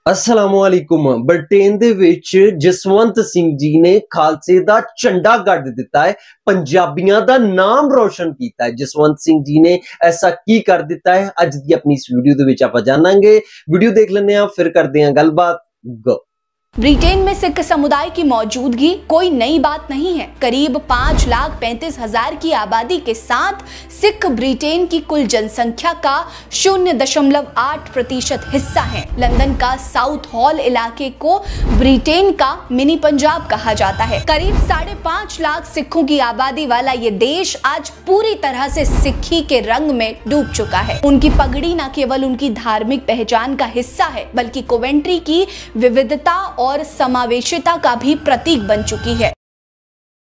असलामुअलैकुम। Britain ਦੇ ਵਿੱਚ ਜਸਵੰਤ ਸਿੰਘ ਜੀ ਨੇ ਖਾਲਸੇ ਦਾ ਝੰਡਾ ਗੱਡ ਦਿੱਤਾ ਹੈ, ਪੰਜਾਬੀਆਂ ਦਾ ਨਾਮ ਰੋਸ਼ਨ ਕੀਤਾ ਹੈ। ਜਸਵੰਤ ਸਿੰਘ ਜੀ ਨੇ ਐਸਾ ਕੀ ਕਰ ਦਿੱਤਾ ਹੈ, ਅੱਜ ਦੀ ਆਪਣੀ ਇਸ ਵੀਡੀਓ ਦੇ ਵਿੱਚ ਆਪਾਂ ਜਾਣਾਂਗੇ। ਵੀਡੀਓ ਦੇਖ ਲੈਂਦੇ ਹਾਂ, ਫਿਰ ਕਰਦੇ ਹਾਂ ਗੱਲਬਾਤ। गो। ब्रिटेन में सिख समुदाय की मौजूदगी कोई नई बात नहीं है। करीब 5,35,000 की आबादी के साथ सिख ब्रिटेन की कुल जनसंख्या का 0.8% हिस्सा है। लंदन का साउथ हॉल इलाके को ब्रिटेन का मिनी पंजाब कहा जाता है। करीब 5.5 लाख सिखों की आबादी वाला ये देश आज पूरी तरह से सिक्खी के रंग में डूब चुका है। उनकी पगड़ी न केवल उनकी धार्मिक पहचान का हिस्सा है, बल्कि कोवेंट्री की विविधता और समावेशिता का भी प्रतीक बन चुकी है।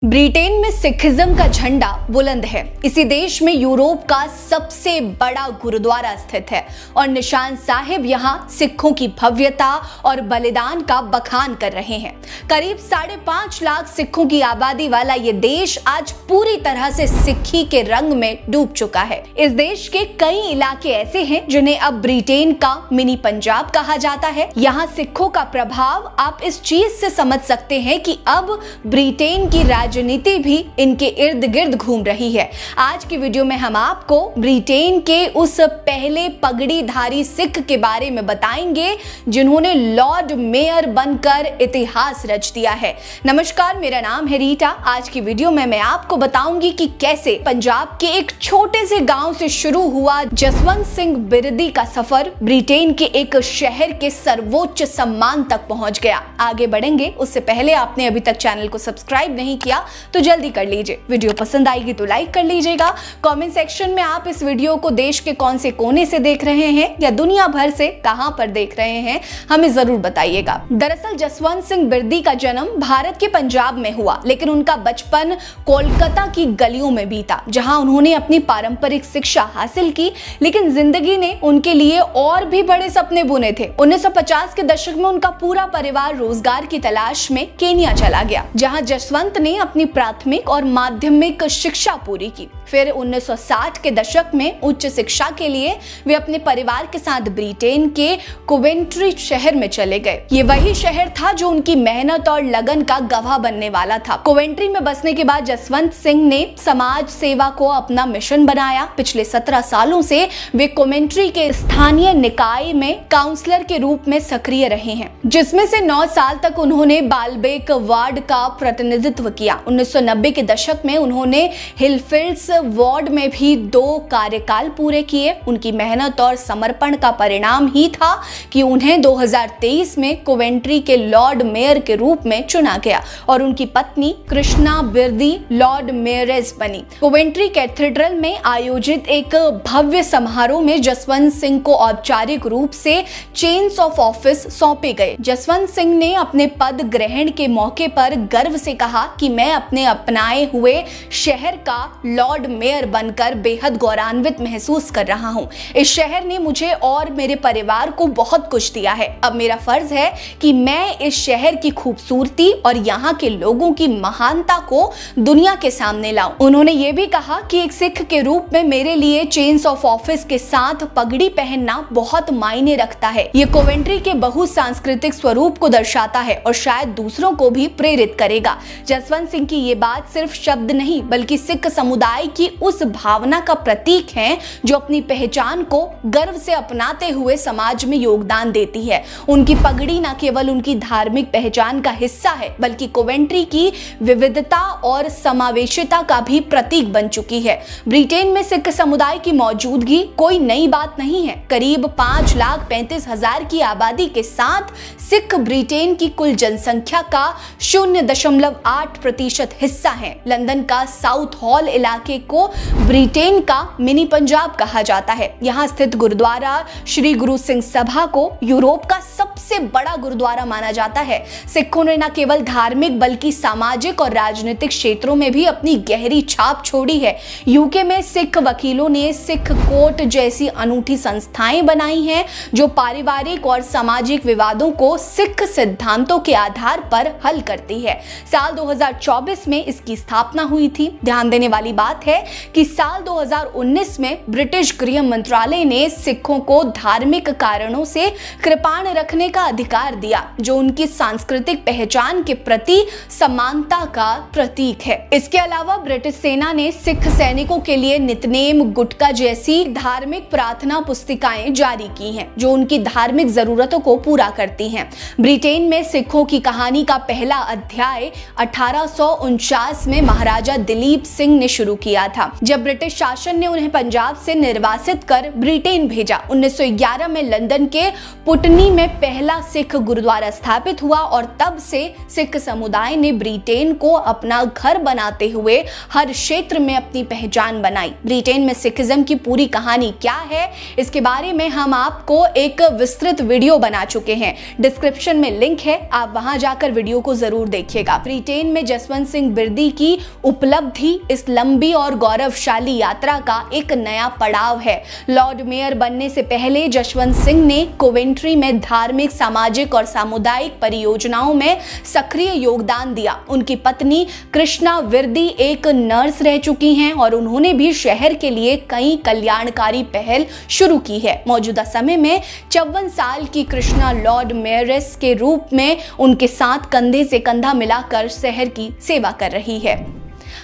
ब्रिटेन में सिखिज्म का झंडा बुलंद है। इसी देश में यूरोप का सबसे बड़ा गुरुद्वारा स्थित है और निशान साहिब यहाँ सिखों की भव्यता और बलिदान का बखान कर रहे हैं। करीब 5.5 लाख सिखों की आबादी वाला ये देश आज पूरी तरह से सिक्खी के रंग में डूब चुका है। इस देश के कई इलाके ऐसे हैं जिन्हें अब ब्रिटेन का मिनी पंजाब कहा जाता है। यहाँ सिखों का प्रभाव आप इस चीज से समझ सकते हैं कि अब ब्रिटेन की राजनीति भी इनके इर्द गिर्द घूम रही है। आज की वीडियो में हम आपको ब्रिटेन के उस पहले पगड़ीधारी सिख के बारे में बताएंगे जिन्होंने लॉर्ड मेयर बनकर इतिहास रच दिया है। नमस्कार, मेरा नाम है रीटा। आज की वीडियो में मैं आपको बताऊंगी कि कैसे पंजाब के एक छोटे से गांव से शुरू हुआ जसवंत सिंह बिरदी का सफर ब्रिटेन के एक शहर के सर्वोच्च सम्मान तक पहुंच गया। आगे बढ़ेंगे उससे पहले आपने अभी तक चैनल को सब्सक्राइब नहीं किया तो जल्दी कर लीजिए। वीडियो पसंद आएगी तो लाइक कर लीजिएगा। कमेंट सेक्शन में आप इस वीडियो को देश के कौन से कोने से देख रहे हैं या दुनिया भर से कहां पर देख रहे हैं, हमें जरूर बताइएगा। दरअसल जसवंत सिंह बिरदी का जन्म भारत के पंजाब में हुआ, लेकिन उनका बचपन कोलकाता की गलियों में बीता, जहां उन्होंने अपनी पारंपरिक शिक्षा हासिल की। लेकिन जिंदगी ने उनके लिए और भी बड़े सपने बुने थे। 1950 के दशक में उनका पूरा परिवार रोजगार की तलाश में केन्या चला गया, जहां जसवंत ने अपनी प्राथमिक और माध्यमिक शिक्षा पूरी की। फिर 1960 के दशक में उच्च शिक्षा के लिए वे अपने परिवार के साथ ब्रिटेन के कोवेंट्री शहर में चले गए। ये वही शहर था जो उनकी मेहनत और लगन का गवाह बनने वाला था। कोवेंट्री में बसने के बाद जसवंत सिंह ने समाज सेवा को अपना मिशन बनाया। पिछले 17 सालों से वे कोवेंट्री के स्थानीय निकाय में काउंसलर के रूप में सक्रिय रहे हैं, जिसमें से 9 साल तक उन्होंने बालबेक वार्ड का प्रतिनिधित्व किया। 1990 के दशक में उन्होंने हिलफील्ड्स वार्ड में भी 2 कार्यकाल पूरे किए। उनकी मेहनत और समर्पण का परिणाम ही था कि उन्हें 2023 में कोवेंट्री के लॉर्ड मेयर के रूप में चुना गया और उनकी पत्नी कृष्णा बिरदी लॉर्ड मेयरेस बनी। कोवेंट्री कैथेड्रल में आयोजित एक भव्य समारोह में जसवंत सिंह को औपचारिक रूप से चेन्स ऑफ ऑफिस सौंपे गए। जसवंत सिंह ने अपने पद ग्रहण के मौके पर गर्व से कहा कि मैं अपने अपनाए हुए शहर का लॉर्ड मेयर बनकर बेहद गौरवान्वित महसूस कर रहा हूं। इस शहर ने मुझे और मेरे परिवार को बहुत कुछ दिया है। अब मेरा फर्ज है कि मैं इस शहर की खूबसूरती और यहाँ के लोगों की महानता को दुनिया के सामने लाऊं। उन्होंने ये भी कहा कि एक सिख के रूप में मेरे लिए चेन्स ऑफ ऑफिस के साथ पगड़ी पहनना बहुत मायने रखता है। ये कोवेंट्री के बहुसांस्कृतिक स्वरूप को दर्शाता है और शायद दूसरों को भी प्रेरित करेगा। जसवंत सिंह की ये बात सिर्फ शब्द नहीं, बल्कि सिख समुदाय की उस भावना का प्रतीक है जो अपनी पहचान को गर्व से अपनाते हुए समाज में योगदान देती है। उनकी पगड़ी न केवल उनकी धार्मिक पहचान का हिस्सा है, बल्कि कोवेंट्री की विविधता और समावेशिता का भी प्रतीक बन चुकी है। ब्रिटेन में सिख समुदाय की मौजूदगी कोई नई बात नहीं है। करीब 5,35,000 की आबादी के साथ सिख ब्रिटेन की कुल जनसंख्या का 0.8% हिस्सा है। लंदन का साउथ हॉल इलाके को ब्रिटेन का मिनी पंजाब कहा जाता है। यहाँ स्थित गुरुद्वारा श्री गुरु सिंह सभा को यूरोप का सबसे बड़ा गुरुद्वारा माना जाता है। सिखों ने न केवल धार्मिक बल्कि सामाजिक और राजनीतिक क्षेत्रों में भी अपनी गहरी छाप छोड़ी है। यूके में सिख वकीलों ने सिख कोर्ट जैसी अनूठी संस्थाएं बनाई हैं जो पारिवारिक और सामाजिक विवादों को सिख सिद्धांतों के आधार पर हल करती है। साल 2024 में इसकी स्थापना हुई थी। ध्यान देने वाली बात है कि साल 2019 में ब्रिटिश गृह मंत्रालय ने सिखों को धार्मिक कारणों से कृपाण रखने का अधिकार दिया, जो उनकी सांस्कृतिक पहचान के प्रति समानता का प्रतीक है। इसके अलावा ब्रिटिश सेना ने सिख सैनिकों के लिए नितनेम, गुटका जैसी धार्मिक प्रार्थना पुस्तिकाएं जारी की हैं, जो उनकी धार्मिक जरूरतों को पूरा करती हैं। ब्रिटेन में सिखों की कहानी का पहला अध्याय 1849 में महाराजा दिलीप सिंह ने शुरू किया था, जब ब्रिटिश शासन ने उन्हें पंजाब से निर्वासित कर ब्रिटेन भेजा। 1911 में लंदन के पुटनी में पहला सिख गुरुद्वारा स्थापित हुआ और तब से सिख समुदाय ने ब्रिटेन को अपना घर बनाते हुए हर क्षेत्र में अपनी पहचान बनाई। ब्रिटेन में सिखिज्म की पूरी कहानी क्या है, इसके बारे में हम आपको एक विस्तृत वीडियो बना चुके हैं। डिस्क्रिप्शन में लिंक है, आप वहां जाकर वीडियो को जरूर देखिएगा। ब्रिटेन में जसवंत सिंह बिरदी की उपलब्धि इस लंबी और गौरवशाली यात्रा का एक नया पड़ाव है। लॉर्ड मेयर बनने से पहले जसवंत सिंह ने कोवेंट्री में धार्मिक, सामाजिक और सामुदायिक परियोजनाओं में सक्रिय योगदान दिया। उनकी पत्नी कृष्णा विरदी एक नर्स रह चुकी हैं और उन्होंने भी शहर के लिए कई कल्याणकारी पहल शुरू की है। मौजूदा समय में 54 साल की कृष्णा लॉर्ड मेयरेस के रूप में उनके साथ कंधे से कंधा मिलाकर शहर की सेवा कर रही है।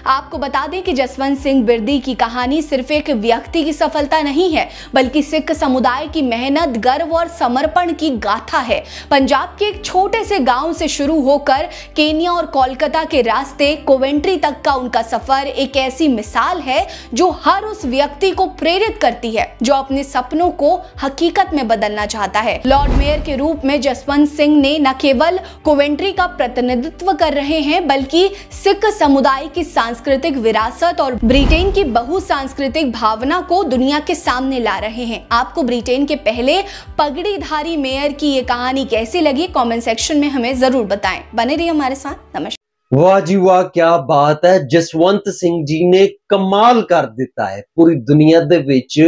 आपको बता दें कि जसवंत सिंह बिरदी की कहानी सिर्फ एक व्यक्ति की सफलता नहीं है, बल्कि सिख समुदाय की मेहनत, गर्व और समर्पण की गाथा है। पंजाब के एक छोटे से गांव से शुरू होकर केन्या और कोलकाता के रास्ते कोवेंट्री तक का उनका सफर एक ऐसी मिसाल है जो हर उस व्यक्ति को प्रेरित करती है जो अपने सपनों को हकीकत में बदलना चाहता है। लॉर्ड मेयर के रूप में जसवंत सिंह ने न केवल कोवेंट्री का प्रतिनिधित्व कर रहे हैं, बल्कि सिख समुदाय की सांस्कृतिक विरासत और ब्रिटेन की बहुसांस्कृतिक भावना को दुनिया के सामने ला रहे हैं। आपको ब्रिटेन के पहले पगड़ीधारी मेयर की ये कहानी कैसी लगी, कमेंट सेक्शन में हमें जरूर बताएं। बने रहिए हमारे साथ। नमस्कार। वाह जी वाह, क्या बात है। जसवंत सिंह जी ने कमाल कर दिता है, पूरी दुनिया दे विच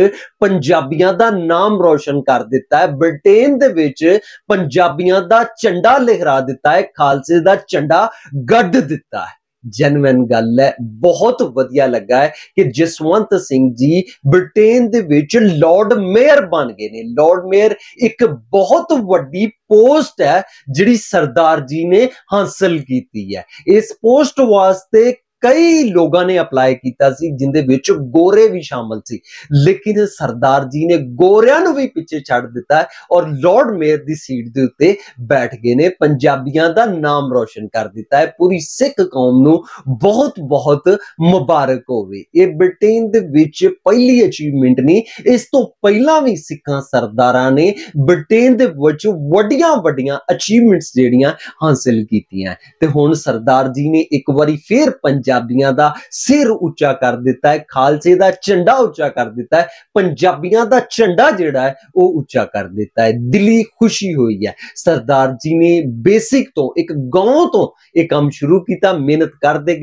पंजाबियां दा नाम रोशन कर दिता है। ब्रिटेन दे विच पंजाबियां दा झंडा लहरा दिता है, खालसे दा झंडा गड़ दिता है। जेन्युइन गल है, बहुत वधिया लगा है कि Jaswant Singh ji Britain they which lord mayor बन गए ने। लॉर्ड मेयर एक बहुत वड्डी पोस्ट है जिहड़ी सरदार जी ने हासिल कीती है। इस पोस्ट वास्ते कई लोगों ने अप्लाई किया सी, जिंदे विच गोरे भी शामिल सी, लेकिन सरदार जी ने गोरियां नूं भी पिछे छड़ दिता है और लॉर्ड मेयर दी सीट दे उत्ते बैठ गए ने। पंजाबियां दा नाम रोशन कर दिता है। पूरी सिख कौम नूं बहुत बहुत मुबारक होवे। ये ब्रिटेन दे विच पहली अचीवमेंट नहीं, इस तो पहला भी सिखां सरदारां ने ब्रिटेन दे विच वड्डियां वड्डियां अचीवमेंट्स जेहड़ियां हासिल कीतियां ते हुण सरदार जी ने एक बारी फिर पंजाबियां दा सिर उच्चा कर दिता है, खालसे दा झंडा उच्चा कर दिता है, पंजाबियां दा झंडा जिहड़ा है वो उच्चा कर दिता है। दिली खुशी हुई है। सरदार जी ने बेसिक तो एक गांव तो एक काम शुरू किया, मेहनत करते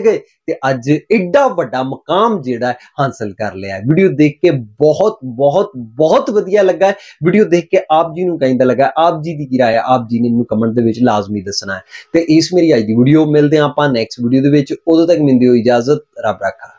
गए ते अज एडा वड्डा मकाम जिहड़ा है हासिल कर लिया। वीडियो देख के बहुत बहुत बहुत वधिया लगा है। वीडियो देख के आप जी नूं किंदा लगा, आप जी दी की राय है, आप जी ने मैनूं कमेंट दे विच लाजमी दसना है। ते इस मेरी अज दी वीडियो मिलदे आं आपां नैक्सट वीडियो दे विच। उदों तक मिलदी हो इजाजत, रब रखा।